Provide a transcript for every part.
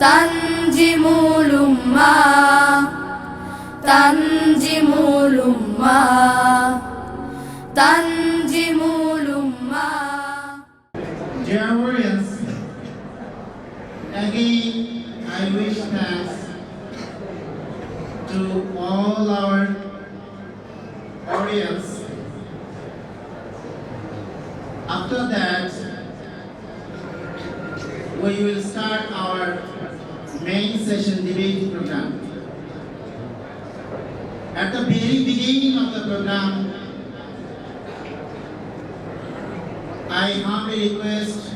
Tanzimul Ummah, Tanzimul Ummah, Tanzimul Ummah. Dear audience, again I wish thanks to all our audience. After that, we will start our main session debate program. At the very beginning of the program, I humbly request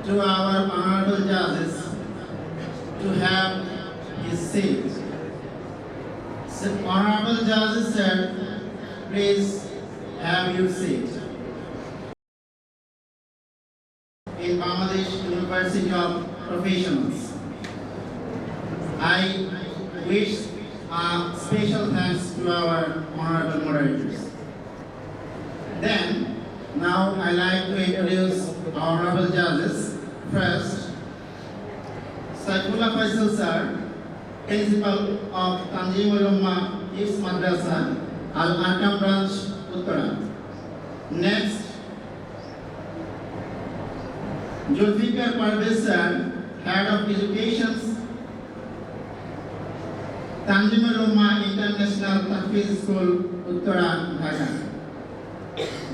to our honorable judges to have his seat. So, honorable judges, sir, please have your seat. In Bangladesh University of Professionals, I wish a special thanks to our honorable moderators. Then, now I like to introduce our honorable judges. First, Saifullah Faisal sir, Principal of Tanzimul Madrasah, Al-Arkam Branch, Uttara. Next, Zulfikar Parvez sir, Head of Education, Tanzimul International Tahfiz School, Uttara, Dhaka.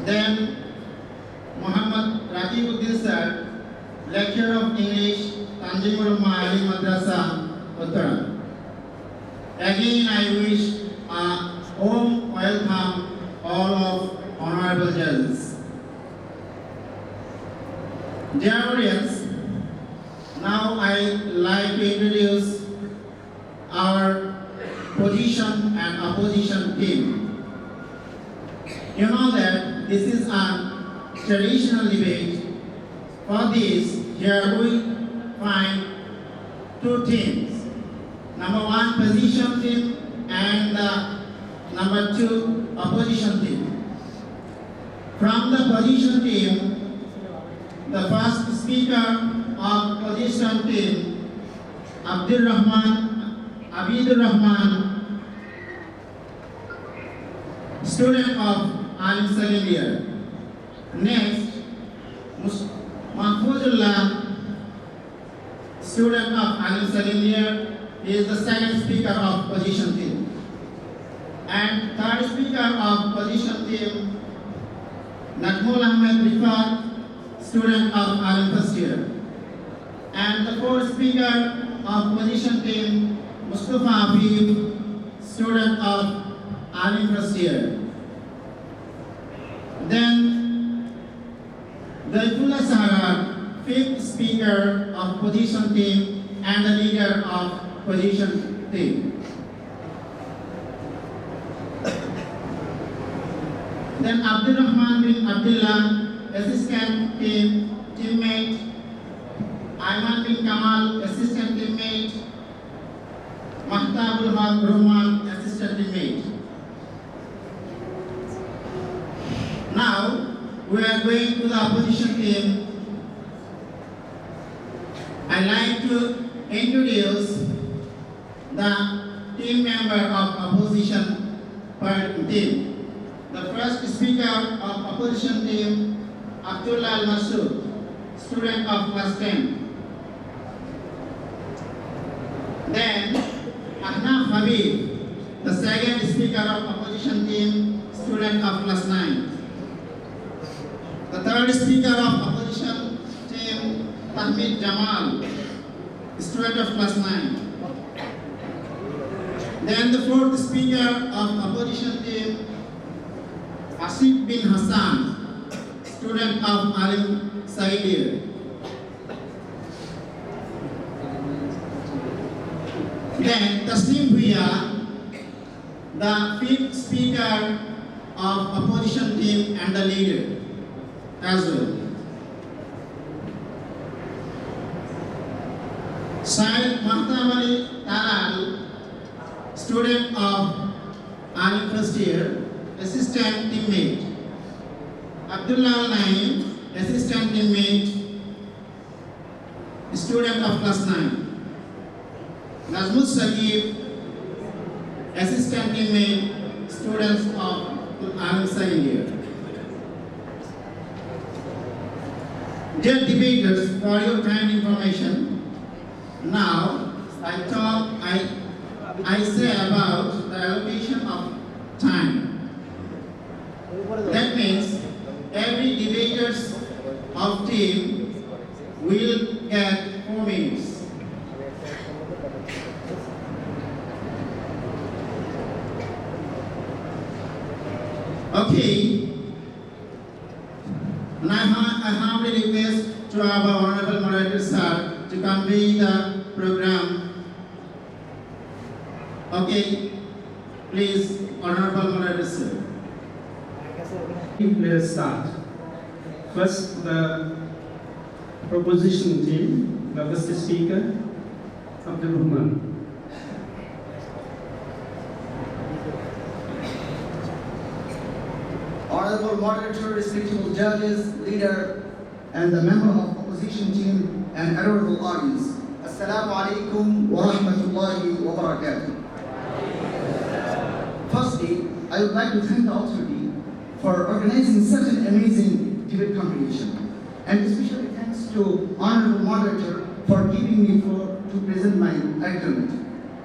Then, Muhammad Rakibuddin sir, Lecturer of English, Tanzimul Alim Madrasah, Uttara. Again, I wish a warm welcome all of honorable judges. Dear audience, now I like to introduce our position and opposition team. You know that this is a traditional debate. For this, here we find two teams. Number one, position team, and number two, opposition team. From the position team, the first speaker of position team, Abidur Rahman, student of Alim second year. Next, Mahfuzullah, student of Alim second year, is the second speaker of position team. And third speaker of position team, Najmul Ahmed Rifat, student of Alim first year. And the fourth speaker of position team, Mustafa Afif, student of Alim first year. Then, Daifullah Sahara, fifth speaker of position team and the leader of position team. Then Abdurrahman bin Abdullah, assistant teammate. Ayman bin Kamal, assistant teammate. Mahtabul Haq Roman, assistant teammate. Now, we are going to the opposition team. I like to introduce the team member of opposition team. The first speaker of opposition team, Abdullah Masud, student of class 10. Then, Ahnaf Habib, the second speaker of opposition team, student of class 9. The third speaker of opposition team, Tahmid Jamal, student of class 9. Then the fourth speaker of opposition team, Asif bin Hassan, student of Alim second year. Then Taslim Bhuya, the fifth speaker of opposition team and the leader as well. Syed Mahtamali Talal, student of Alim first year, assistant teammate. Abdullah Naim, assistant teammate, student of class 9. Nazmul assistant teammate, students of Alim second year. Dear debaters, for your kind information, now I say about the allocation of time. That means every debaters of team will get 4 minutes. Okay, and I have a request to our Honorable Moderator Sir to convey the program. Okay, please, Honorable Moderator Sir. Let's start. First, the proposition team, the first speaker, Abdul Rahman. Honorable Moderator, respectable judges, leader, and the member of opposition team and honorable audience. Assalamu alaikum wa rahmatullahi wa barakatuh. Firstly, I would like to thank the authority for organizing such an amazing debate competition. And especially thanks to Honorable Moderator for giving me floor to present my argument.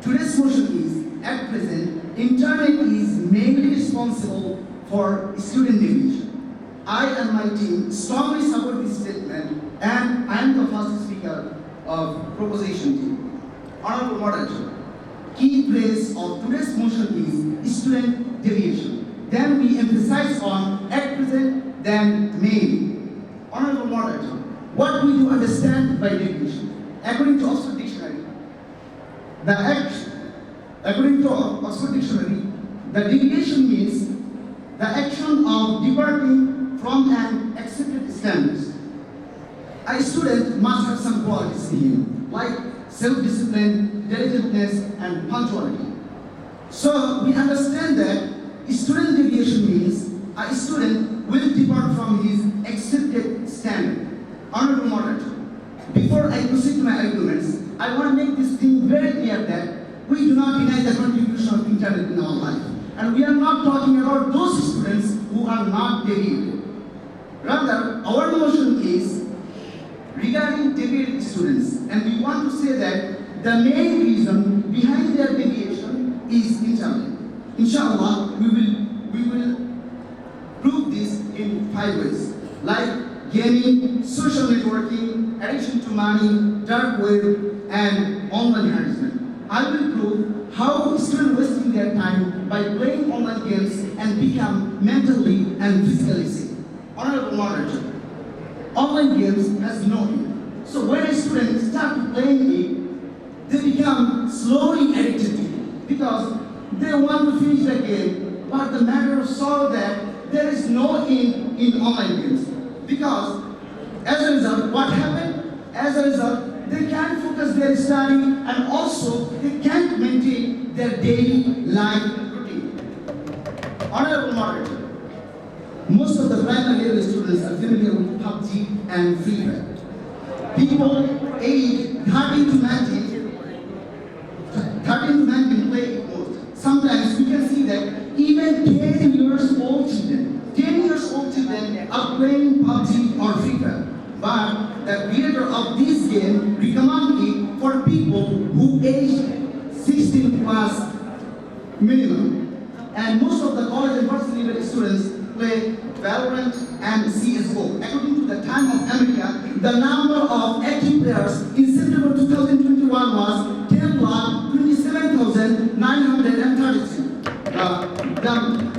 Today's motion is, at present, internet is mainly responsible for student deviation. I and my team strongly support this statement, and I am the first speaker of proposition team. Honorable Moderator, key phrase of today's motion is student deviation. Then we emphasize on at present, then mainly. Honorable Moderator, what do you understand by deviation? According to Oxford Dictionary, according to Oxford Dictionary, the deviation means the action of departing from an accepted standards. A student must have some qualities in him, like self-discipline, diligentness, and punctuality. So we understand that student deviation means a student will depart from his accepted standard. Honorable Moderator, before I proceed to my arguments, I want to make this thing very clear that we do not deny the contribution of internet in our life. And we are not talking about those students who are not deviated. Rather, our motion is regarding deviated students, and we want to say that the main reason behind their deviation is internet. Inshallah, we will prove this in 5 ways, like gaming, social networking, addiction to money, dark web, and online harassment. I will prove how students wasting their time by playing online games and become mentally and physically sick. Honorable Moderator, online games has no end. So when a student starts playing it, they become slowly addicted to it because they want to finish the game, but the matter of sorrow that there is no end in online games. Because as a result, what happened? As a result, they can't focus their study and also they can't maintain their daily life routine. Honorable Moderator, most of the primary level students are familiar with PUBG and Free Fire. People aged 13 to 19 play it most. Sometimes we can see that even 10 years old children are playing PUBG or Free Fire. But the creator of this game recommended it for people who aged 16 plus minimum. And most of the college and varsity level students play Valorant and CSGO. According to the Time of America, the number of active players in September 2021 was 10,27,933. The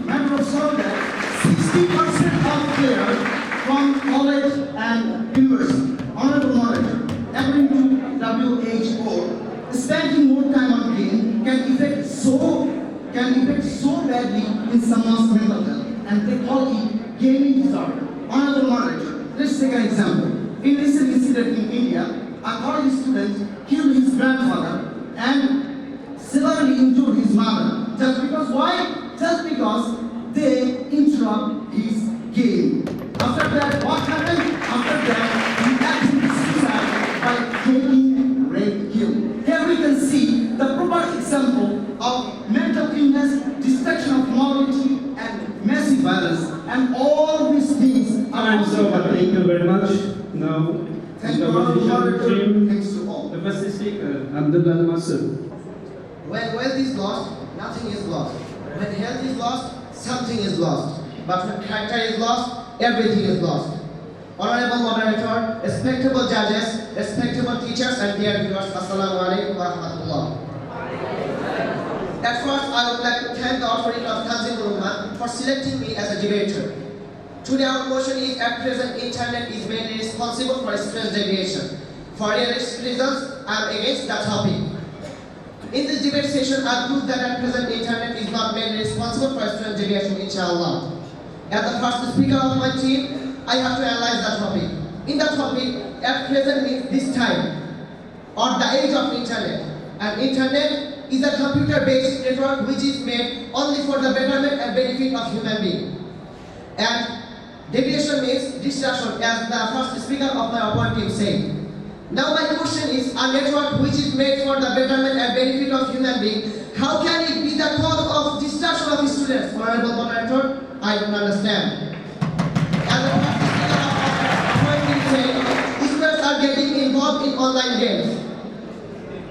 matter of sorrow that 60% of players from college and university. Honorable Moderator, according to WHO, spending more time on game can affect so badly in someone's mental health, and they call it gaming disorder. Honorable Moderator, let's take an example. In recent incident in India, a college student killed his grandfather and severely injured his mother. Just because why? Just because they interrupt his game. After that, what happened? After that, he acted suicide by taking rape kill. Here we can see the team, thanks to all. the first speaker, Abdullah Masud. When wealth is lost, nothing is lost. When health is lost, something is lost. But when character is lost, everything is lost. Honorable moderator, respectable judges, respectable teachers, and dear viewers, Assalamu alaikum wa rahmatullah. At first, I would like to thank the authority of Tanzimul Ummah for selecting me as a debater. Today, our motion is at present internet is mainly responsible for students' deviation. For realistic reasons, I am against the topic. In this debate session, I prove that at present internet is not mainly responsible for student deviation, inshallah. As the first speaker of my team, I have to analyze the topic. In the topic, at present means this time, or the age of internet. And internet is a computer-based network which is made only for the betterment and benefit of human being. And deviation means distraction, as the first speaker of my opponent team said. Now my question is, a network which is made for the betterment and benefit of human being, how can it be the cause of distraction of students? Honorable moderator, I don't understand. As the first speaker of my opponent team said, students are getting involved in online games,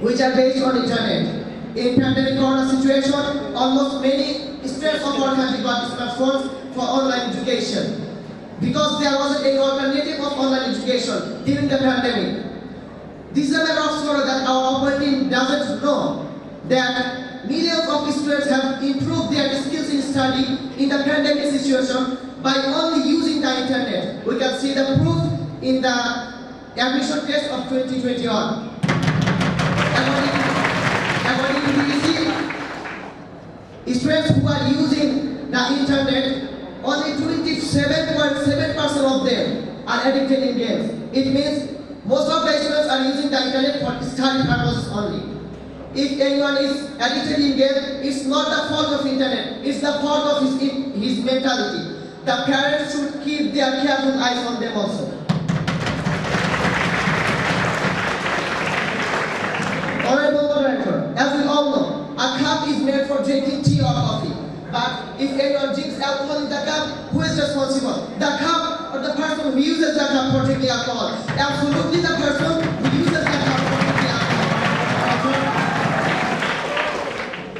which are based on internet. In pandemic corona situation, almost many students of our country got smartphones for online education, because there wasn't any alternative of online education during the pandemic. This is a matter of sorrow that our opponent team doesn't know that millions of students have improved their skills in study in the pandemic situation by only using the internet. We can see the proof in the admission test of 2021. According to BBC, students who are using the internet, only 27.7% of them are addicted in games. It means most of the students are using the internet for study purposes only. If anyone is addicted in game, it's not the fault of internet, it's the fault of his mentality. The parents should keep their careful eyes on them also. Honorable moderator, as we all know, a cup is made for drinking tea or coffee. But if anyone drinks alcohol in the cup, who is responsible? The cup or the person who uses the cup for drinking alcohol? Absolutely the person who uses the cup for drinking alcohol.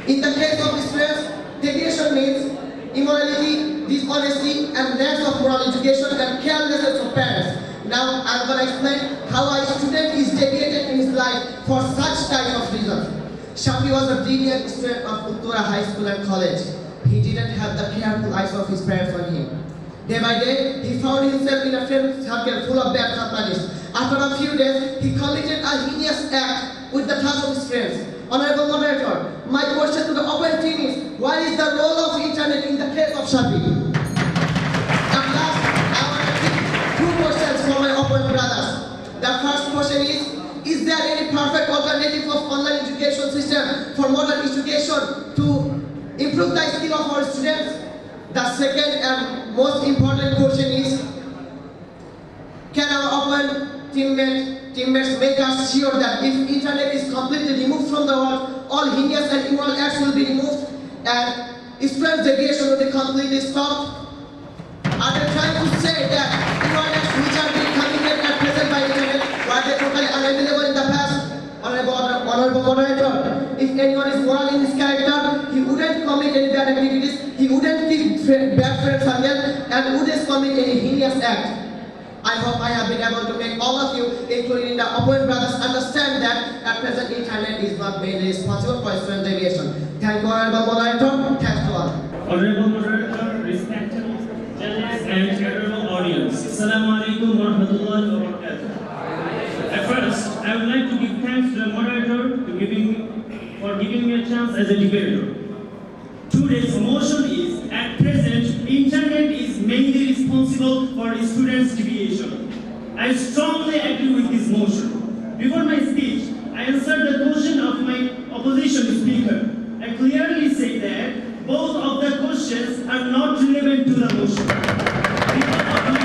In the case of students, deviation means immorality, dishonesty, and lack of moral education and carelessness of parents. Now I'm going to explain how a student is deviated in his life for such type of reasons. Shafi was a brilliant student of Uttara High School and College. He didn't have the careful eyes of his parents on him. Day by day, he found himself in a friend circle full of bad companies. After a few days, he committed a heinous act with the touch of his friends. Honorable moderator, my question to the opponent team is, what is the role of internet in the case of Shafi? At last, I want to take two questions for my opponent brothers. The first question is there any perfect alternative of online education system for modern education to improve the skill of our students? The second and most important question is, can our opponent teammates make us sure that if internet is completely removed from the world, all heinous and immoral acts will be removed and students' deviation will be completely stopped? Are they trying to say that immoral acts which are being committed at present by internet were they totally unavailable in the past? Honorable moderator, if anyone is moral in his character, he wouldn't commit any bad activities, he wouldn't keep bad friends again, and wouldn't commit any heinous act. I hope I have been able to make all of you, including the opponent brothers, understand that at present internet is not mainly responsible for student deviation. Thank you, honorable moderator. Thanks to all. Honorable moderator, respected judges and honorable audience. Assalamu alaikum wa rahmatullahi wa barakatuh. At first, I would like to give thanks to the moderator for giving me a chance as a debater. Today's motion is, at present, internet is mainly responsible for students' deviation. I strongly agree with this motion. Before my speech, I answered the question of my opposition speaker. I clearly say that both of the questions are not relevant to the motion. Because of my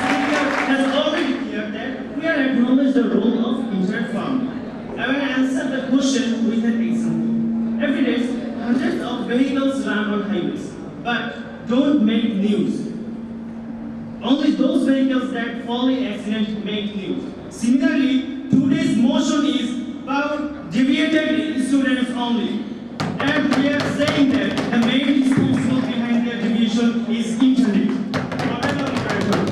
speaker has already cleared that we are acknowledging the role of internet farming. I will answer the question with an example. Every day, hundreds of vehicles run on highways, but don't make news. Only those vehicles that fall in accident make news. Similarly, 2 motion is about deviated students only. And we are saying that the main responsible behind their deviation is internet. However, moderator,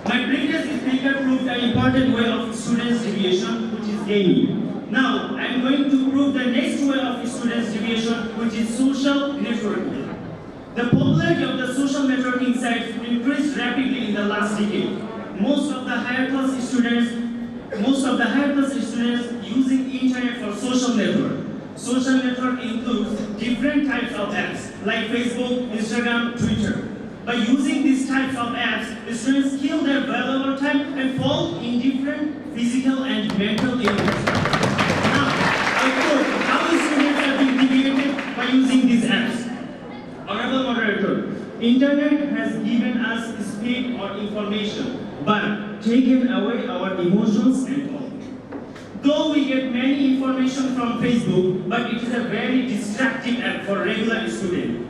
my previous speaker proved an important way of students' deviation, which is gaming. Now, I am going to prove the next way of students' deviation, which is social networking. The popularity of the social networking sites increased rapidly in the last decade. Most of the higher class students using internet for social network. Social network includes different types of apps like Facebook, Instagram, Twitter. By using these types of apps, the students kill their valuable time and fall in different physical and mental illnesses. Now, I quote how students are being deviated by using these apps. Honorable moderator, internet has given us speed or information, but taken away our emotions and all. Though we get many information from Facebook, but it is a very distracting app for regular student.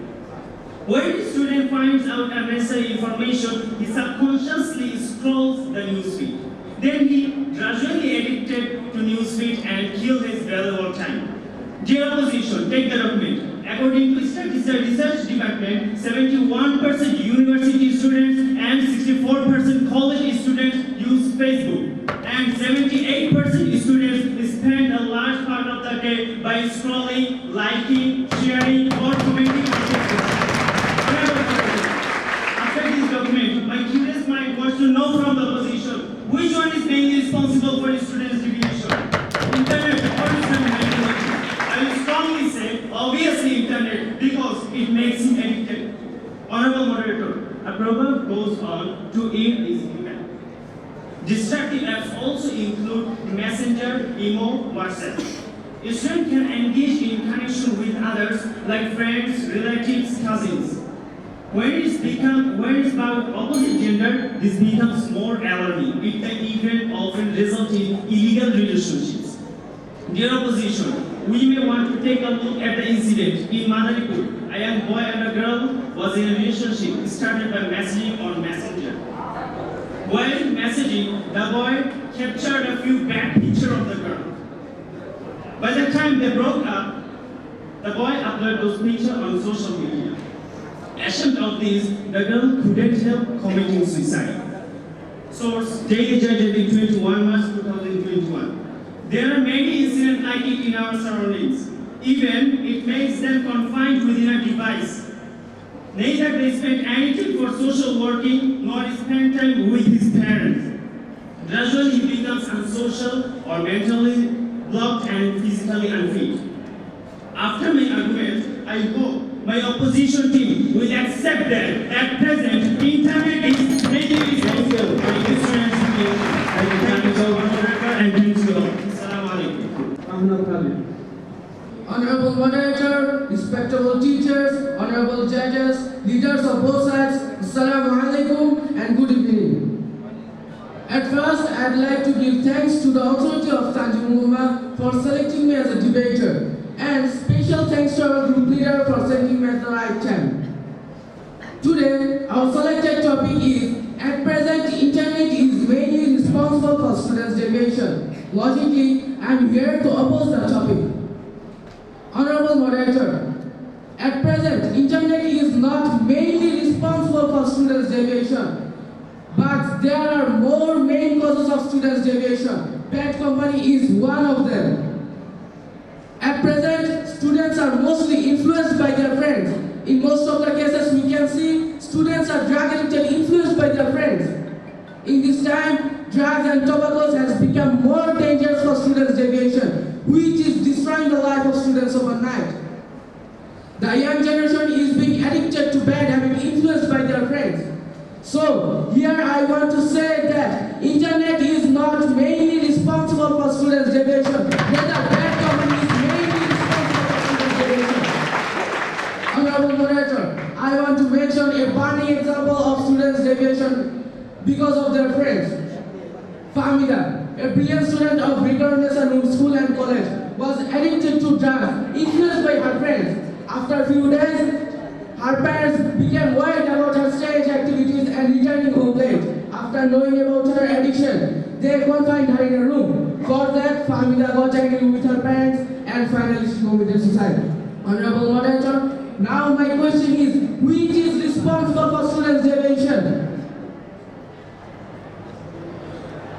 When the student finds out unnecessary information, he subconsciously scrolls the newsfeed. Then he gradually addicted to newsfeed and kills his valuable time. Dear opposition, take the document. According to Statistical Research Department, 71% university students and 64% college students use Facebook. And 78% students spend a large part of the day by scrolling, liking, sharing, or commenting on Facebook. After this document, my curious mind wants to know from the opposition, which one is mainly responsible for students' deviation? Internet or student mentality? I will strongly say, obviously internet, because it makes him addicted. Honorable moderator, a proverb goes on to aid his impact. Distractive apps also include Messenger, Imo, WhatsApp. A student can engage in connection with others like friends, relatives, cousins. When it's about opposite gender, this becomes more alarming. It can even often result in illegal relationships. Dear opposition, we may want to take a look at the incident in Madaripur. A young boy and a girl was in a relationship started by messaging on Messenger. While messaging, the boy captured a few bad pictures of the girl. By the time they broke up, the boy uploaded those pictures on social media. Ashamed of this, the girl couldn't help committing suicide. Source, Daily Judge 21 March 2021. There are many incidents like it in our surroundings. Even it makes them confined within a device. Neither they spend anything for social working, nor spend time with his parents. Gradually he becomes unsocial or mentally blocked and physically unfit. After my argument, I hope my opposition team will accept that at present, internet is mainly responsible for students' deviation. Thank you so much, and thank you all. Assalamu alaikum. Honorable moderator, respectable teachers, honorable judges, leaders of both sides, Assalamu alaikum and good evening. At first, I'd like to give thanks to the authority of Tanzimul for selecting me as a debater, and special thanks to our group leader for sending me at the right time. Today, our selected topic is, at present, internet is mainly responsible for students' deviation. Logically, I'm here to oppose the topic. Honorable moderator, at present, internet is not mainly responsible for students' deviation, but there are more main causes of students' deviation. Bad company is one of them. At present, students are mostly influenced by their friends. In most of the cases, we can see students are drug addicted, influenced by their friends. In this time, drugs and tobacco has become more dangerous for students' deviation, which is destroying the life of students overnight. The young generation is being addicted to bad habits, influenced by their friends. So, here I want to say that internet is not mainly responsible for students' deviation. Rather, bad company is mainly responsible for students' deviation. Honorable moderator, I want to mention a burning example of students' deviation because of their friends. Famida, a brilliant student of rigorous school and college, was addicted to drugs, influenced by her friends. After a few days, her parents became worried about her strange activities and returning home late. After knowing about her addiction, they confined her in a room. For that, Fahmida got angry with her parents and finally she committed suicide. Honorable Moderator, now my question is, which is responsible for students' deviation?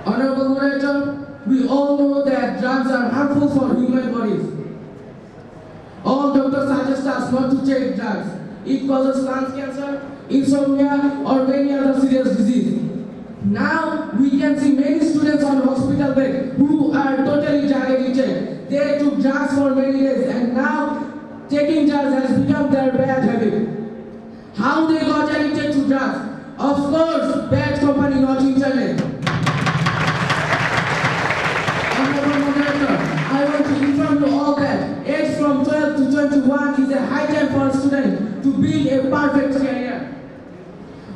Honorable Moderator, we all know that drugs are harmful for human bodies. All doctors suggest us not to take drugs. It causes lung cancer, insomnia, or many other serious diseases. Now we can see many students on hospital bed who are totally drug addicted. They took drugs for many days and now taking drugs has become their bad habit. How they got addicted to drugs? Of course, bad company, not internet. Honorable Moderator, I want to inform you all that age from 12 to 21 is a high time for a student to build a perfect career.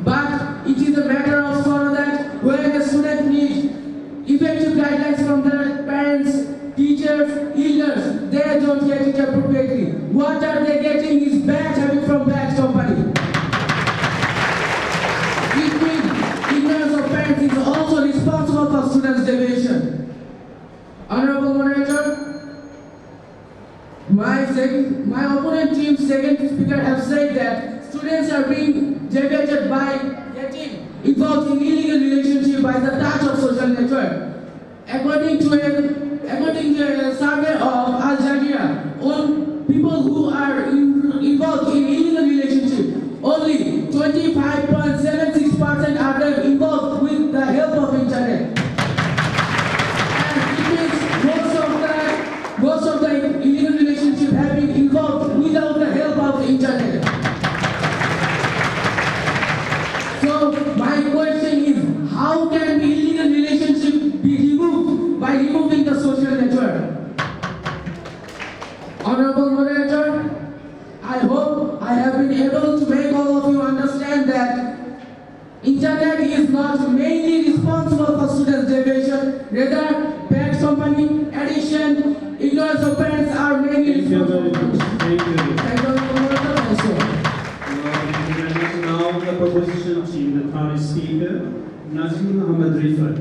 But it is a matter of sorrow that when a student needs effective guidelines from their parents, teachers, elders, they don't get it appropriately. What are they getting is bad habit from bad company. It means ignorance of parents is also responsible for students' deviation. Honorable Moderator, my opponent team's second speaker have said that students are being deviated by getting involved in illegal relationship by the touch of social network. According to a survey of Al Jazeera, on people who are involved in illegal relationship, only 25.76% are them involved with the help of internet. And it means most of the illegal relationship have been involved without the help of internet. So my question is, how can illegal relationship be removed by removing the social network? Honorable Moderator, I hope I have been able to make all of you understand that internet is not mainly responsible for students' deviation, rather bad company, addiction, ignorance of parents are mainly responsible. Thank you. Thank you, Honorable Moderator, also. Now the proposition team, the third speaker, Nazim Rifat.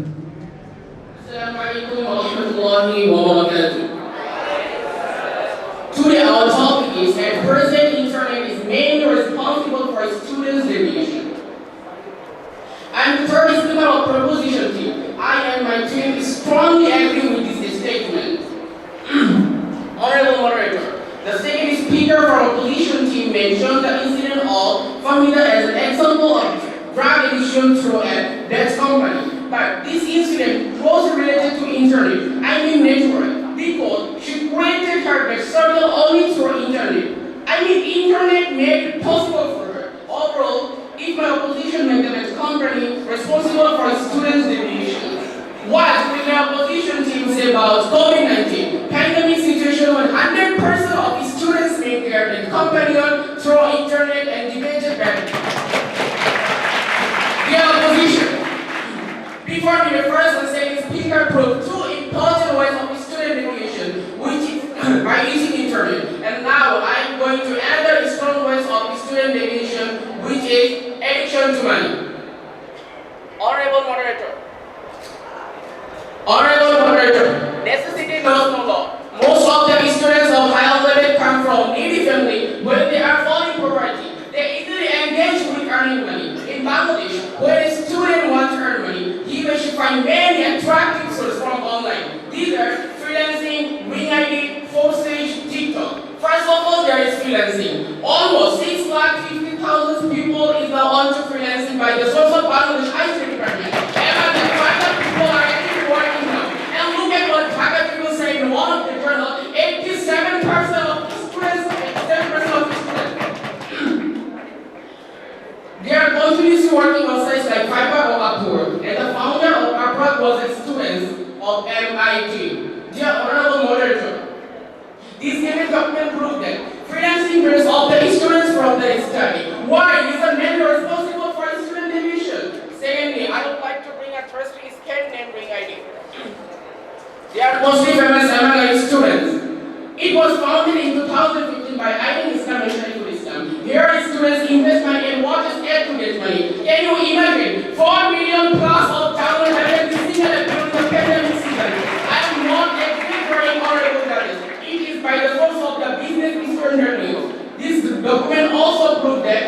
Assalamu alaikum wa rahmatullahi wa barakatuh. Today our topic is that present internet is mainly responsible for students' deviation. I am the third speaker of proposition team. I and my team strongly agree with this statement. Honorable Moderator, the second speaker from opposition team mentioned the incident of Fahmida as an example of drug addiction through a debt company. But this incident was related to internet, I mean network, because she created her debt circle only through internet. I mean internet made it possible for her. Overall, if my opposition made the debt company responsible for students' deviation, what will the opposition team say about COVID-19 pandemic situation when 100% of students made their debt company through internet and debated back? The opposition. Before me, the first and second speaker proved two important ways of student deviation, which is by using internet. And now I am going to another strong ways of student deviation, which is addiction to money. Honorable Moderator, necessity knows no law. Most of the students of higher level come from needy family where they are falling poverty. They easily engage with earning money. In Bangladesh, where a student wants to earn money, he or she finds many attractive sources from online. These are freelancing, Wing ID, Forsage, TikTok. First of all, there is freelancing. Almost 650,000 people is now on to freelancing by the source of Bangladesh IT department. And the private people are actually working now. And look at what Dhaka people say in one of the journal, 87% of students, 87% of students. They are continuously working on sites like Fiverr or Upwork, and the founder of Upwork was a student of MIT. Dear Honorable Moderator, this given document proved that freelancing brings all the students from their study. Why is the man responsible for student deviation? Secondly, I would like to bring a trusty scan name Ring ID. They are mostly famous among our students. It was founded in 2015 by Alim Islam and Shariful Islam. Here students invest money and what is aid to get money. Can you imagine? 4 million plus of download have been single during the pandemic season. I am by the source of the business standard news. This document also proved that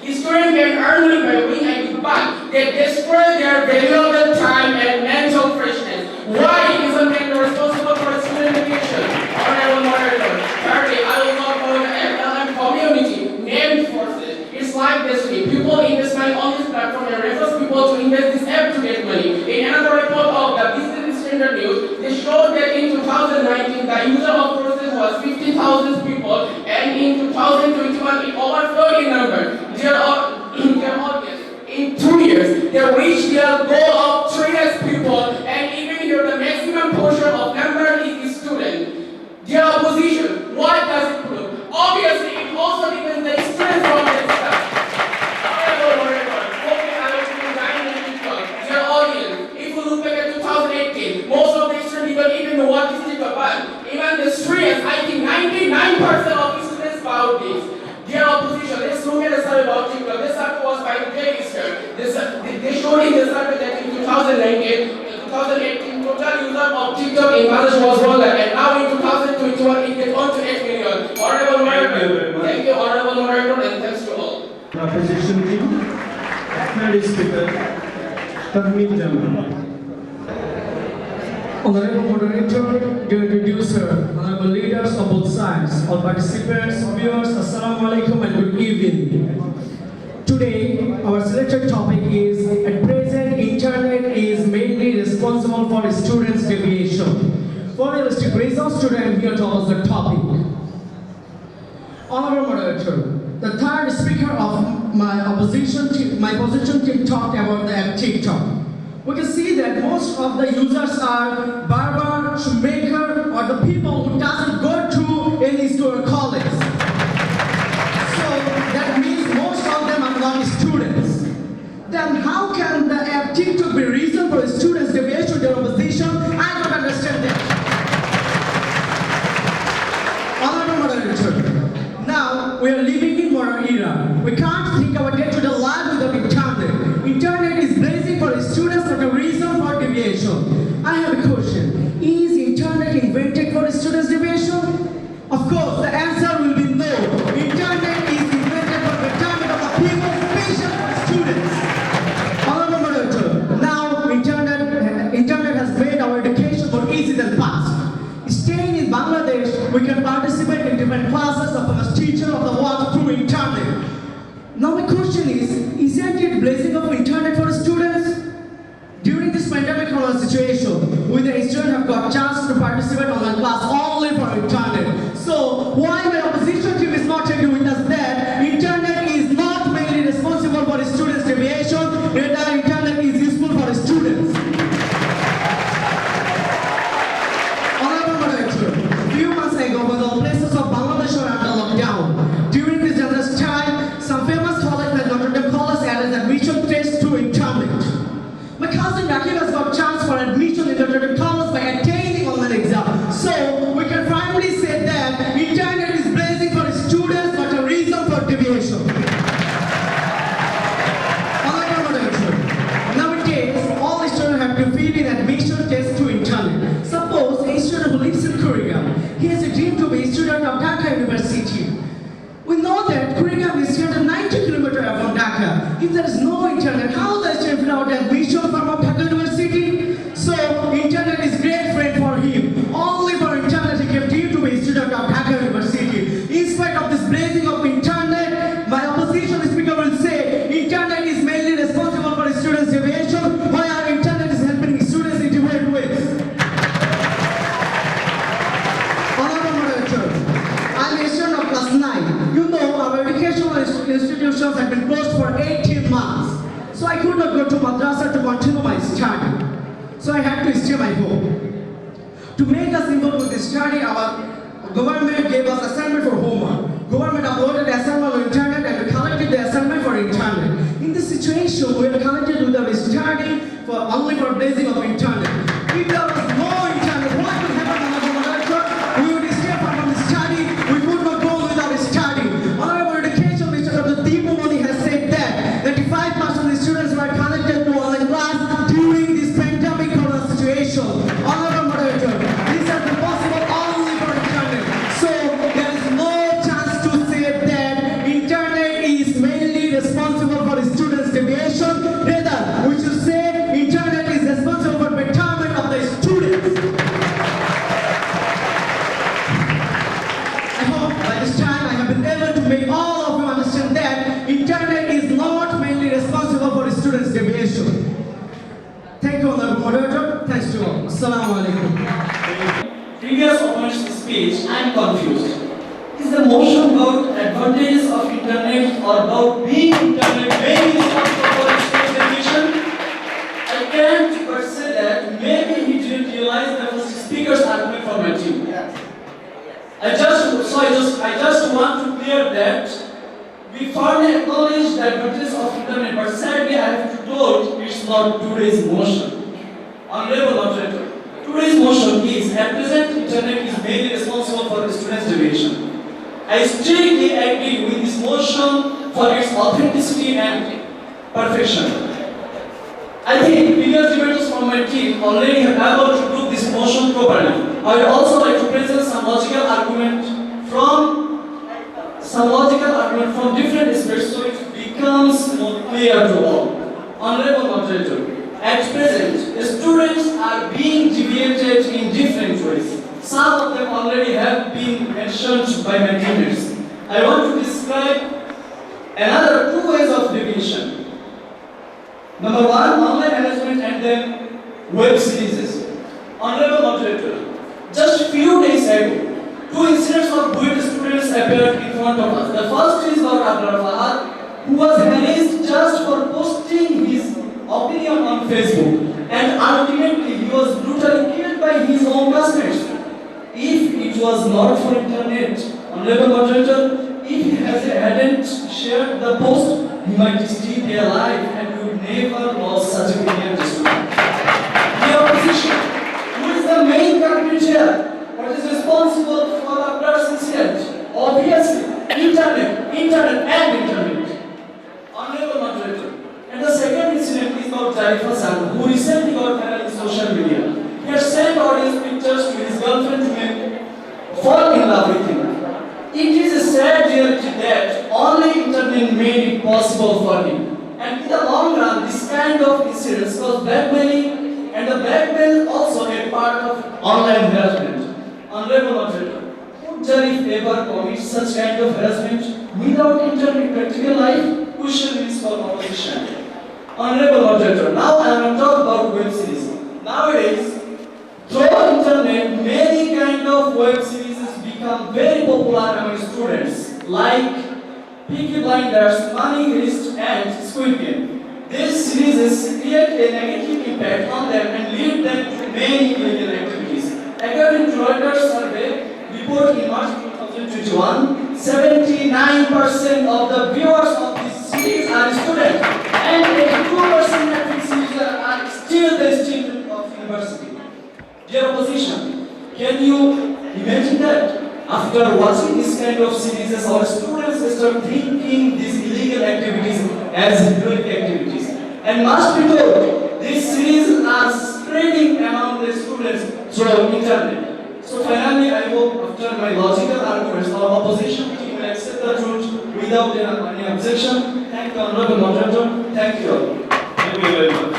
students can earn money by doing a good but they destroy their valuable time and mental freshness. Why is a man responsible for student education? Honorable moderator, thirdly, I will talk about the Alim community named forces. It's like this way. People invest money on this platform and refers people to invest this app to get money. In another report of the Business Standard News, they showed that in 2019, the user of forces was 50,000 people, and in 2021, it overflowed in number. Their audience, in 2 years, they reached their goal of 3x people, and even here the maximum portion of number is student. Their opposition, what does it prove? Obviously, it also depends the students from themselves. Their audience, if you look back at 2018, most of the students don't even know what is TikTok, but even the students, I think 99% of the students about this. Their opposition, let's look at the survey about TikTok. This survey was by Deviation. They showed in the survey that in 2018, total user of TikTok in Madrasah was 1 lakh, and now in 2021 it gets on to 8 million. Honorable moderator, thank you, honorable moderator, and thanks to all. Opposition team, third speaker, Tanzimul. Honorable moderator, dear introducer, honorable leaders of both sides, all participants, viewers, assalamu alaikum and good evening. Today, our selected topic is, at present, internet is mainly responsible for students' deviation. For realistic reasons, today I am here to host the topic. Honorable moderator, the third speaker of my opposition team talked about the app TikTok. We can see that most of the users are barber, shoemaker, or the people who doesn't go to any store or college. So that means most of them are not students. Then how can the app TikTok be reason for students' deviation to their opposition? I don't understand that. Honorable moderator, now we are living in modern era. We can't think our day-to-day life without internet. Internet is blazing for students not a reason for deviation. I have a question. Is internet invented for students' deviation? Of course, the answer will be no. Internet is invented for the betterment of the people, especially for students. Honorable moderator, now internet has made our education more easy than past. Staying in Bangladesh, we can participate in different classes of a teacher of the world through internet. Now my question is, isn't it blazing of internet for students? During this pandemic situation, we the students have got chance to participate online class only for internet. So why my opposition team is not agree with us that internet is not mainly responsible for students' deviation, rather internet is useful for students. Honorable moderator, few months ago when all places of Bangladesh were under lockdown, during this dangerous time, some famous college like Notre Dame College added admission tests to internet. My cousin Rakib has got chance for admission in Notre Dame College by attending online exam. So we can finally say that internet is blazing for students, not a reason for deviation. Honorable moderator, nowadays all students have to fill in admission tests to internet. Suppose a student who lives in Korea, he has a dream to be a student of Dhaka University. We know that Kurigram is 90 kilometers from Dhaka. If there is no internet, how does the student fill out admission from Dhaka University? So, internet is great friend for him. Only for internet he can dream to be a student of Dhaka University. In spite of this blazing of internet, my opposition speaker will say internet is mainly responsible for students' deviation, while internet is helping students in different ways. Honorable moderator, I am a student of class 9. You know, our educational institutions have been closed for 18 months. So I could not go to Madrasah to continue my study. So I had to stay at home. To make us involved with this study, our government gave us assignment for homework. Government uploaded the assignment on internet and we collected the assignment for internet. In this situation, we are connected with our study for only for blazing of internet. If there was no internet, what would happen, Honorable Moderator? We would stay from the study. We could not go with our study. Honorable Education Minister Dr. Deviation has said that 95% of the students were connected to online class during this pandemic situation. Honorable Moderator, this has been possible only for make all of you understand that internet is not mainly responsible for students' deviation. Thank you, Honorable Moderator. Thanks to all. Assalamu alaikum. Previous opponent's speech, I am confused. Is the motion about advantages of internet or about being internet mainly responsible for students' deviation? I can't but say that maybe he didn't realize that the speakers are coming from my team. I just want to clear that we firmly acknowledge the advantages of internet, but sadly I have to told it's not today's motion. Honorable Moderator, today's motion is at present internet is mainly responsible for the students' deviation. I strictly agree with this motion for its authenticity and perfection. I think previous debaters from my team already have able to prove this motion properly. I would also like to present some logical argument from different aspects so it becomes more clear to all. Honorable Moderator, at present, students are being deviated in different ways. Some of them already have been mentioned by my teammates. I want to describe another two ways of deviation. Number one, online harassment and then web series. Honorable Moderator, just few days ago, two incidents of Buddhist students appeared in front of us. The first is about Abdul who was harassed just for posting his opinion on Facebook, and ultimately he was brutally killed by his own classmates. If it was not for internet, Honorable Moderator, if he hadn't shared the post, he might still be alive and we would never lost such a brilliant student. The opposition, who is the main culprit here? What is responsible for the first incident? Obviously, internet. Honorable Moderator. And the second incident is about Dhaka, who recently got viral in social media. He had sent audience pictures to his girlfriend to fall in love with him. It is a sad reality that only internet made it possible for him. And in the long run, this kind of incidents cause blackmailing, and the blackmail is also a part of online harassment. Honorable Moderator, would Jarif ever commit such kind of harassment without internet practical life? Question is for opposition. Honorable Moderator, now I am going to talk about web series. Nowadays, through internet, many kind of web series become very popular among students, like Peaky Blinders, Money Heist, and Squid Game. These series create a negative impact on them and lead them to many illegal activities. According to Reuters survey report in March 2021, 79% of the viewers of this series are students, and 82% Netflix users are still the students of university. Dear opposition, can you imagine that? After watching this kind of series, our students start thinking these illegal activities as heroic activities. And must be told, these series are spreading among the students through internet. So finally, I hope after my logical arguments, our opposition team will accept the truth without any objection. Thank you, Honorable Moderator. Thank you all. Thank you very much.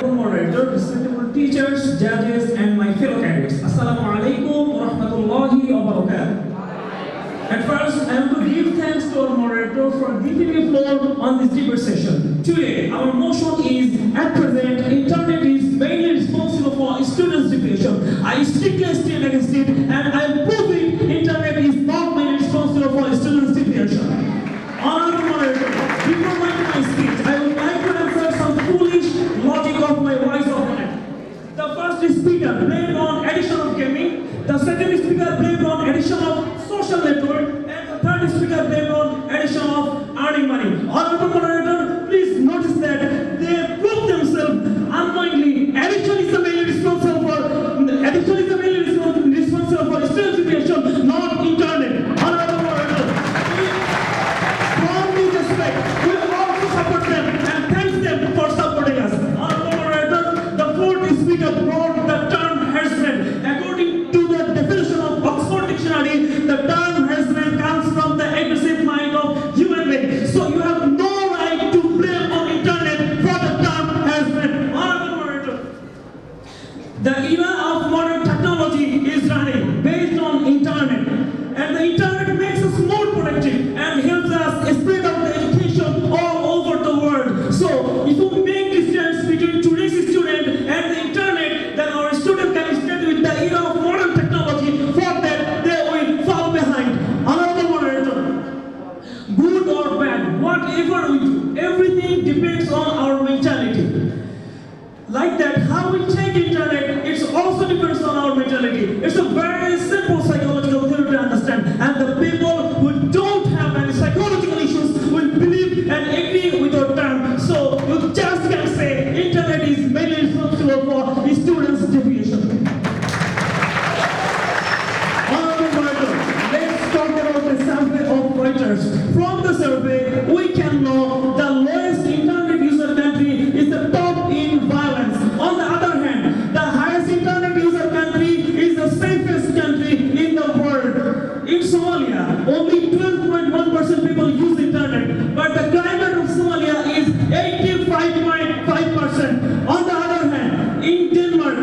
Moderator, respectable teachers, judges, and my fellow candidates. Assalamu alaikum wa rahmatullahi wa barakatuh. At first, I want to give thanks to our moderator for giving me floor on this debate session. Today, our motion is, at present, internet is mainly responsible for students' deviation. I strictly stand against it, and I prove it, internet is not mainly responsible for students' deviation. Honorable moderator, before my speech, I would like to answer some foolish logic of my vice opponent. The first speaker blamed on addition of gaming, the second speaker blamed on addition of social network, and the third speaker blamed on addition of earning money. Honorable moderator, please notice that they prove themselves unknowingly. Addition is the mainly responsible for student From the survey, we can know the lowest internet user country is the top in violence. On the other hand, the highest internet user country is the safest country in the world. In Somalia, only 12.1% people use internet, but the climate of Somalia is 85.5%. On the other hand, in Denmark,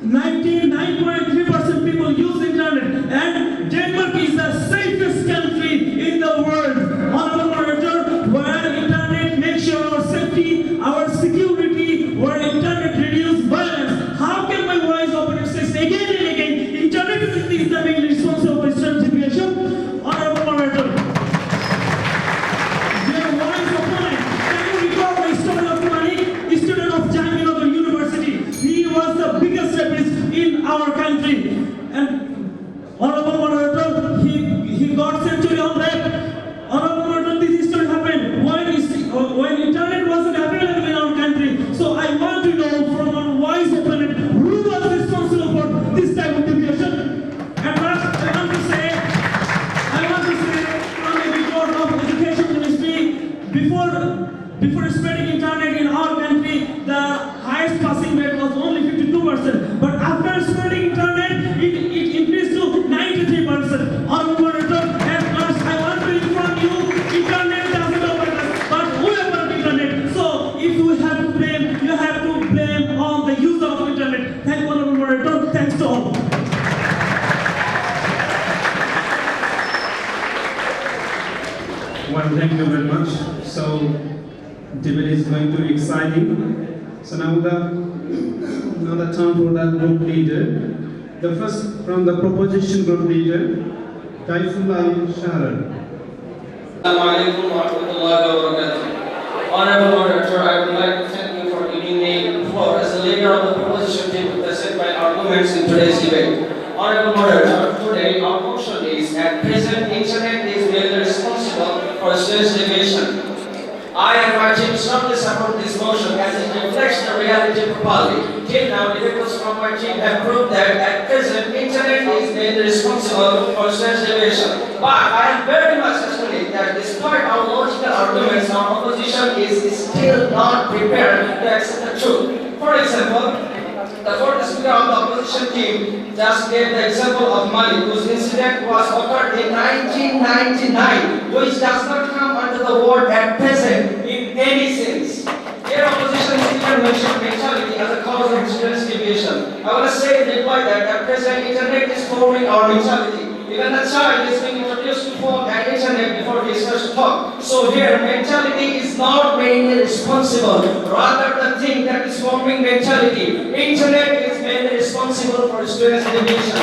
99.3% people use internet, and Denmark is the safest country in the world. Honorable Moderator, where internet makes sure our safety, our security, where internet reduces violence. How can my voice operator says again and again, internet is the main responsible for student deviation? Honorable Moderator, their voice of mine. Can you recall the story of Malik, student of Jamia University? He was the biggest rapist in our country. And Honorable Moderator, he got century on that. Honorable Moderator, this history happened when internet wasn't available in our country. So I want to know from our wise opponent who was responsible for this type of deviation. And last, I want to say from the report of Education Ministry, before spreading internet in our country, the highest passing rate was only 52%. But after spreading internet, it increased to 93%. Honorable Moderator, and last, I want to inform you, internet doesn't open us, but we open internet. So if you have to blame, you have to blame on the user of internet. Thank you, Honorable Moderator. Thanks to all. Well, thank you very much. So, debate is going to be exciting. So now the turn for the group leader. The first from the proposition group leader, Tanzimul. Assalamu alaikum wa rahmatullahi wa barakatuh. Honorable Moderator, I would like to thank you for giving me the floor as the leader of the proposition team to present my arguments in today's debate. Honorable Moderator, today our motion is at present internet is mainly responsible for students' deviation. I and my team strongly support this motion as it reflects the reality properly. Till now, debaters from my team have proved that at present internet is mainly responsible for students' deviation. But I am very much astonished that despite our logical arguments, our opposition is still not prepared to accept the truth. For example, the fourth speaker of the opposition team just gave the example of Mali, whose incident was occurred in 1999, which does not come under the word at present in any sense. Here, opposition speaker mentioned mentality as a cause of students' deviation. I want to say in reply that at present internet is forming our mentality. Even a child is being introduced to phone and internet before he starts to talk. So here, mentality is not mainly responsible, rather the thing that is forming mentality. Internet is mainly responsible for students' deviation.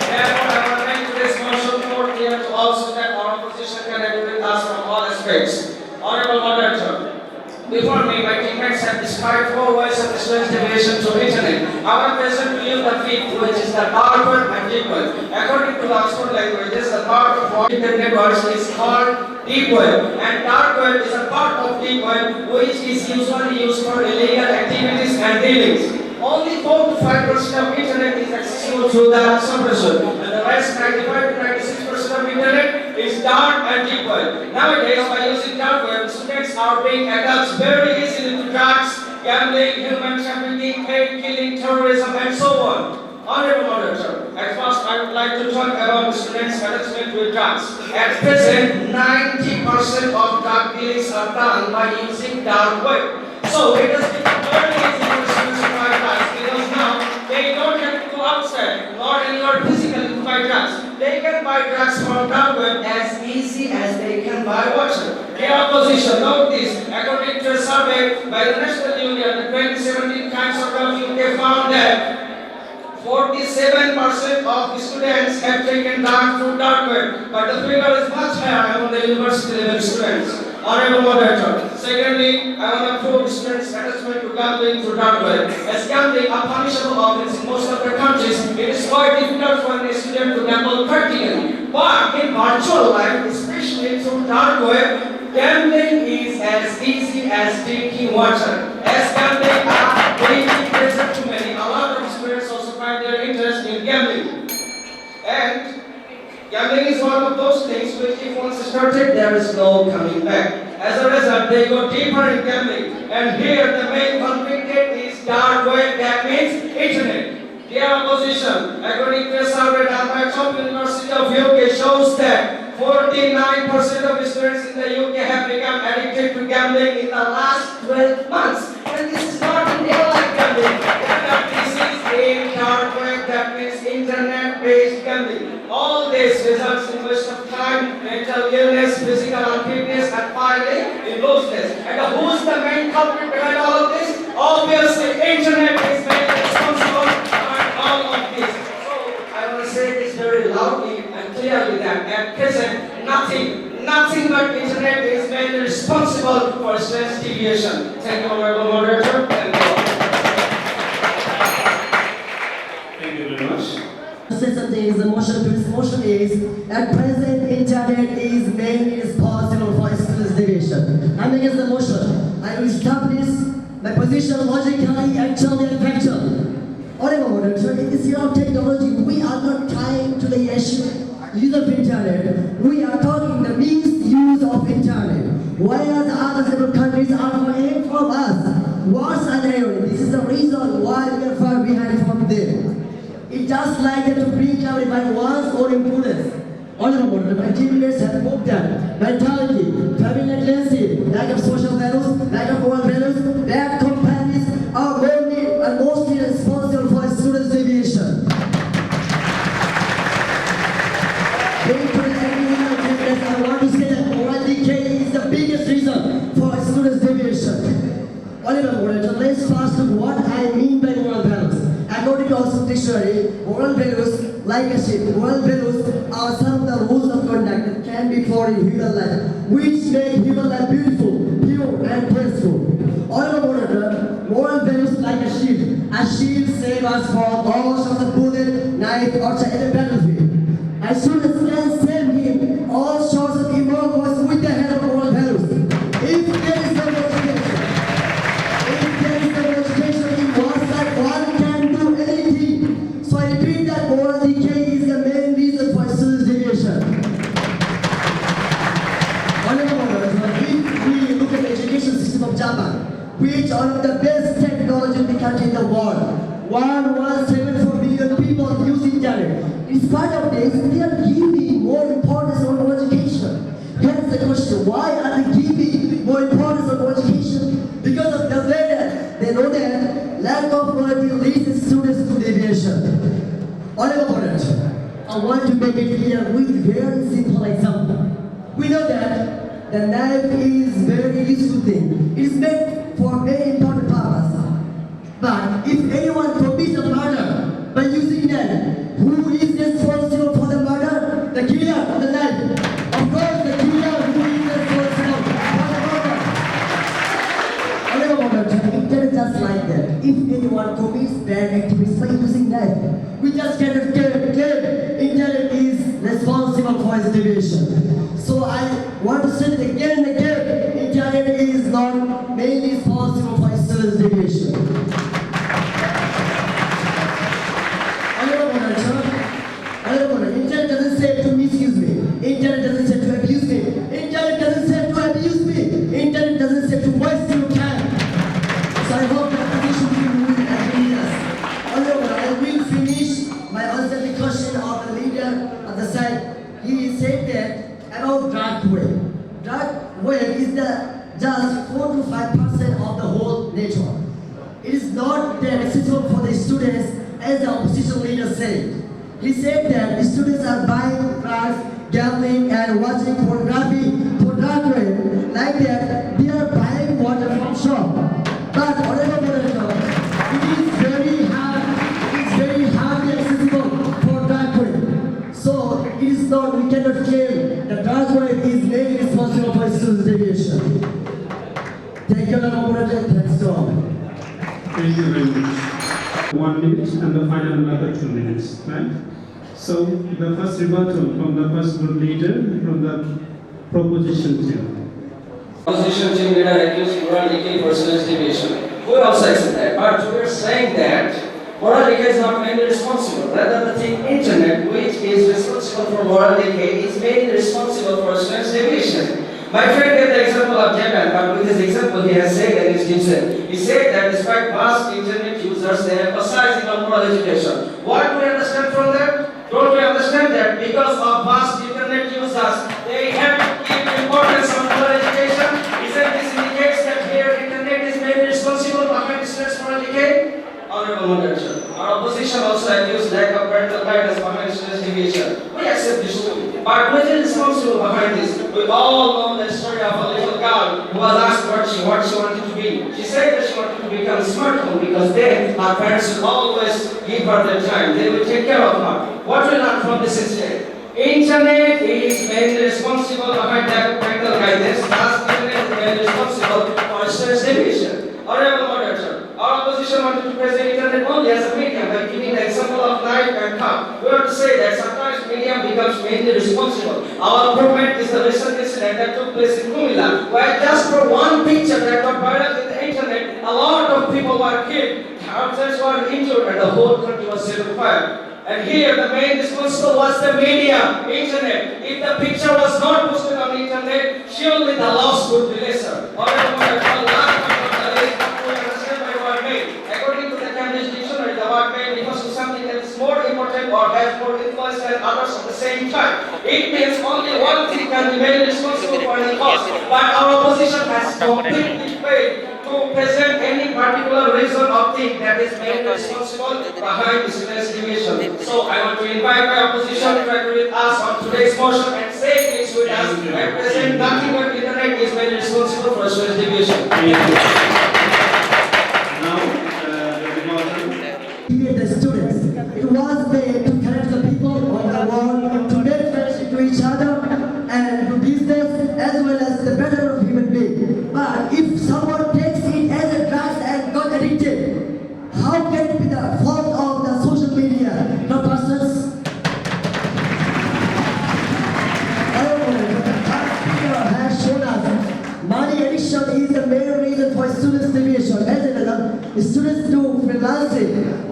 Therefore, I want to make today's motion more clear to all so that our opposition can agree with us from all aspects. Honorable Moderator, before me, my teammates have described four ways of students' deviation to internet. I want to present to you the fifth, which is the dark web and deep web. According to the Oxford languages, the part of internet networks is called deep web, and dark web is a part of deep web which is usually used for illegal activities and dealings. Only 4 to 5% of internet is accessible through the suppressor, and the rest 95 to 96% of internet is dark and deep web. Nowadays, by using dark web, students are being attached very easily to drugs, gambling, human trafficking, hate killing, terrorism, and so on. Honorable Moderator, at first I would like to talk about the students' attachment with drugs. At present, 90% of drug dealings are done by using dark web. So it has become very easy for students to buy drugs because now they don't have to go outside nor anywhere physically to buy drugs. They can buy drugs from dark web as easy as they can buy water. Dear opposition, note this. According to a survey by the National Union, the 2017 Times of Review, they found that 47% of students have taken drugs through dark web, but the figure is much higher among the university level students. Honorable Moderator, secondly, I want to prove students' attachment to gambling through dark web. As gambling a punishable offense in most of the countries, it is quite difficult for a student to gamble practically. But in virtual life, especially through dark web, gambling is as easy as drinking water. As gambling are very present to many, a lot of students also find their interest in gambling. And Gambling is one of those things which if once started, there is no coming back. As a result, they go deeper in gambling. And here the main convicted is dark web, that means internet. Dear opposition, according to a survey done by Top University of UK shows that 49% of students in the UK have become addicted to gambling in the last 12 months. And this is not real-life gambling. This is a dark web, that means internet-based gambling. All this results in waste of time, mental illness, physical unfitness, and finally, in lostness. And who's the main culprit behind all of this? Obviously, internet is mainly responsible for all of this. So, I want to say this very loudly and clearly that at present, nothing but internet is mainly responsible for students' deviation. Thank you, Honorable Moderator. Thank you very much. Say something is the motion to this motion is at present internet is mainly responsible for students' deviation. I'm against the motion. I will establish my position logically, actually, and factually. Honorable Moderator, in this era of technology, we are not trying to the issue use of internet. We are talking the misuse of internet. Whereas other several countries are far from us. Worse and irony. This is the reason why we are far behind from them. It's just like that to bring clarity by one's own impudence. Honorable Moderator, my team leaders have moved that mentality, family negligency, lack of social values, lack of moral values, bad companies are mostly responsible for students' deviation. I want to say that moral decay is the biggest reason for students' deviation. Honorable Moderator, let's first look what I mean by moral values. According to Oxford Dictionary, moral values, like a ship, moral values are some of the rules of conduct that can be found in human life, which make human life beautiful, pure, and tasteful. Honorable Moderator, moral values like a shield. A shield saves us from all sorts of bullet, knife, or any battlefield. As soon as can save him all sorts of immoral works with the help of moral values. If there is no education in one side, one can do anything. So I repeat that moral decay is the main reason for students' deviation. Honorable Moderator, if we look at the education system of Japan, which are one of the best technology in the country in the world, 1.74 billion people use internet. In spite of this, they are giving more importance on education. Here's the question, why are they giving more importance on education? Because of the way that they know that lack of quality leads students to deviation. Honorable Moderator, I want to make it clear with very simple example. We know that the knife is very useful thing. It is meant for very important purpose. But if anyone commits a murder by using knife, who is responsible for the murder? The killer of the knife. Of course, the killer who is responsible for the murder. Honorable Moderator, it is just like that. If anyone commits bad activities by using knife, we just cannot claim internet is responsible for his deviation. So I want to say it again and again, internet is not mainly responsible for his students' deviation. Internet doesn't say to misuse me. Internet doesn't say to abuse me. Internet doesn't say to abuse me. Internet doesn't say to waste your time. So I hope that position will be agree with us. However, I will finish my answer the question of the leader on the side. He said that about dark web. Dark web is just 4 to 5% of the whole network. It is not that accessible for the students as the opposition leader said. He said that the students are buying drugs, gambling, and watching pornography for dark web. Like that, they are buying water from shop. But Honorable Moderator, it is very hardly accessible for dark web. So it is not, we cannot claim that dark web is mainly responsible for students' deviation. Thank you, Honorable Moderator. Thanks to all. Thank you very much. 1 minute and the final another 2 minutes, right? So the first rebuttal from the first group leader from the proposition team. Opposition team leader accused moral decay for students' deviation. We also accept that, but we are saying that moral decay is not mainly responsible. Rather, the thing internet which is responsible responsible for moral decay is mainly responsible for students' deviation. My friend gave the example of Japan, but with his example he has said that it's different. He said that despite vast internet users, they emphasize on moral education. What do we understand from that? Don't we understand that because of vast internet users, they have to give importance on moral education? Isn't this indicates that here internet is mainly responsible behind students' moral decay? Honorable Moderator, our opposition also accused lack of parental guidance behind students' deviation. We accept this too. But who is responsible behind this? We all know the story of a little girl who was asked what she wanted to be. She said that she wanted to become a smartphone because then her parents will always give her the time. They will take care of her. What we learn from this instead? Internet is mainly responsible behind lack of parental guidance. Thus, internet is mainly responsible for students' deviation. Honorable Moderator, our opposition wanted to present internet only as a medium by giving the example of knife and cup. We want to say that sometimes medium becomes mainly responsible. Our movement is the recent incident that took place in Kumila, where just for one picture that got viral in the internet, a lot of people were killed, thousands were injured, and the whole country was set on fire. And here the main responsible was the media, internet. If the picture was not posted on the internet, surely the loss would be lesser. Honorable Moderator, according to the Cambridge Dictionary, the word may refers to something that is more important or has more influence than others at the same time. It means only one thing can be made responsible for any cause. But our opposition has completely failed to present any particular reason or thing that is made responsible behind the students' deviation. So I want to invite my opposition to agree with us on today's motion and say this with us and present nothing but internet is made responsible for students' deviation. The students. It was there to connect the people on the world, to make friendship to each other, and to business as well as the better of human being. But if someone takes it as a drugs and got addicted, how can it be the fault of the social media, not persons? Has shown us money addiction is the main reason for students' deviation. As another, students do freelancing.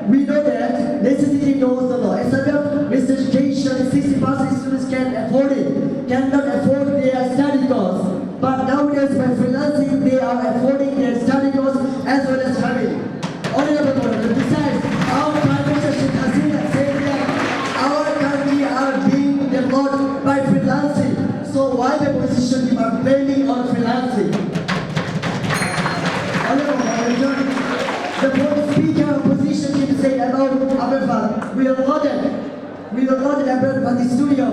We know that necessity knows the law. As such, miseducation, 60% students can afford it, cannot afford their study costs. But nowadays, by freelancing, they are affording their study costs as well as family. Besides, our Prime Minister Sheikh Hasina said that our country are being developed by freelancing. So why the opposition you are blaming on freelancing? The board speaker opposition team said about Aberfan, we are not Aberfan from the studio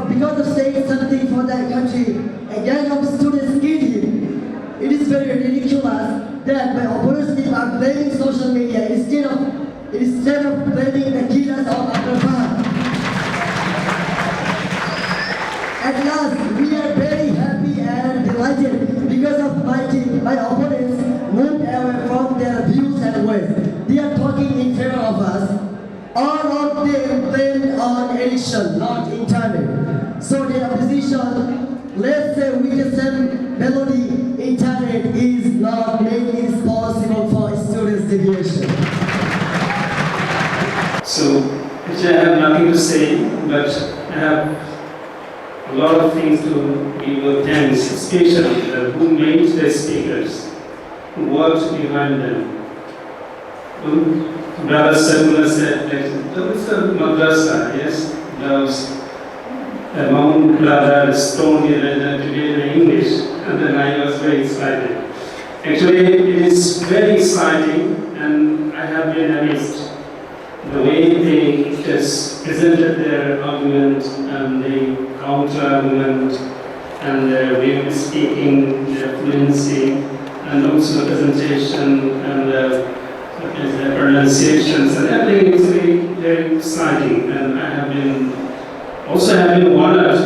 because of saying something for the country. A gang of students killed him. It is very ridiculous that my opponents team are blaming social media instead of blaming the killers of Aberfan. At last, we are very happy and delighted because of my opponents moved away from their views and ways. They are talking in favor of us. All of them blame on addiction, not internet. So the opposition, let's say with the same melody, internet is not mainly responsible for students' deviation. So, actually I have nothing to say, but I have a lot of things to give you thanks, especially who made the speakers, who worked behind them. Brother Sadullah said that was the Madrasah, yes? That was among brothers told me that to be in English, and then I was very excited. Actually, it is very exciting, and I have been amazed. The way they just presented their argument and the counter-argument and their way of speaking, their fluency, and also the presentation and the pronunciations, and everything is really very exciting. And I have been honored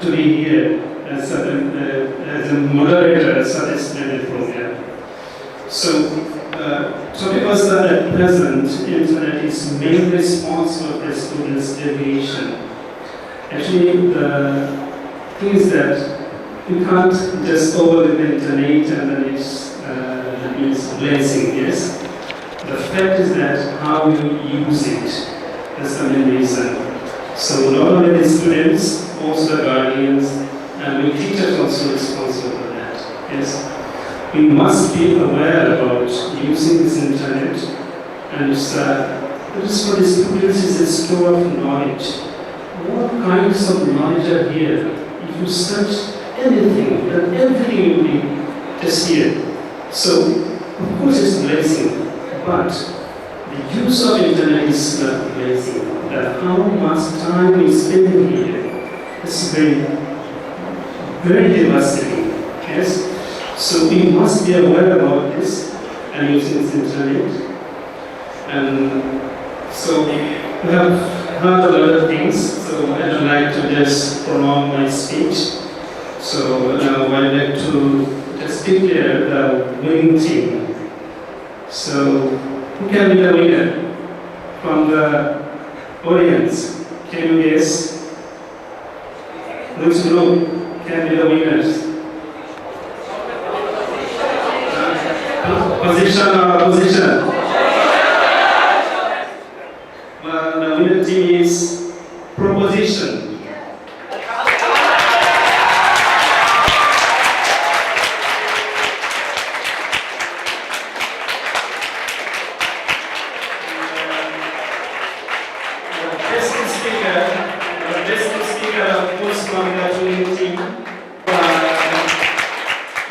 to be here as a moderator at such a splendid program. So because at present, internet is mainly responsible for students' deviation. Actually, the thing is that you can't just overlook the internet and then it's blessing, yes? The fact is that how you use it, that's the main reason. students, also the guardians, and we teachers also responsible for that. Yes, we must be aware about using this internet, and it's for the students is a store of knowledge. What kinds of knowledge are here? If you search anything, then everything will be just here. So, of course, it's a blessing, but the use of internet is the blessing. That how much time we spend here is very, very devastating. Yes, so we must be aware about this and using this internet. And so we have heard a lot of things. So I would like to just prolong my speech. So now I would like to just declare the winning team. So who can be the winner from the audience? Can you guess? Which group can be the winners? Position or opposition? Well, the winner team is proposition.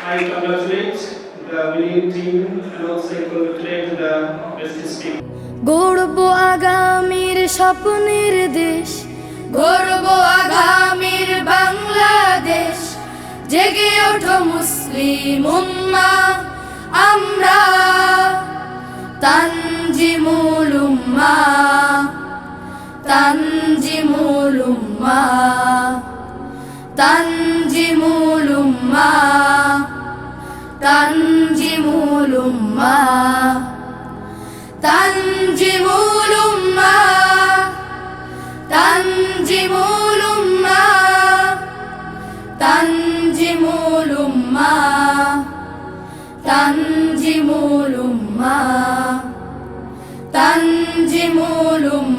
I congratulate the winning team and also congratulate the best speaker. গড়ব আগামীর স্বপ্নের দেশ, গড়ব আগামীর বাংলাদেশ। জেগে ওঠো মুসলিম উম্মাহ, আমরা তানজিমুল উম্মাহ, তানজিমুল উম্মাহ, তানজিমুল উম্মাহ, তানজিমুল উম্মাহ, তানজিমুল উম্মাহ, তানজিমুল উম্মাহ, তানজিমুল উম্মাহ, তানজিমুল উম্মাহ, তানজিমুল উম্মাহ।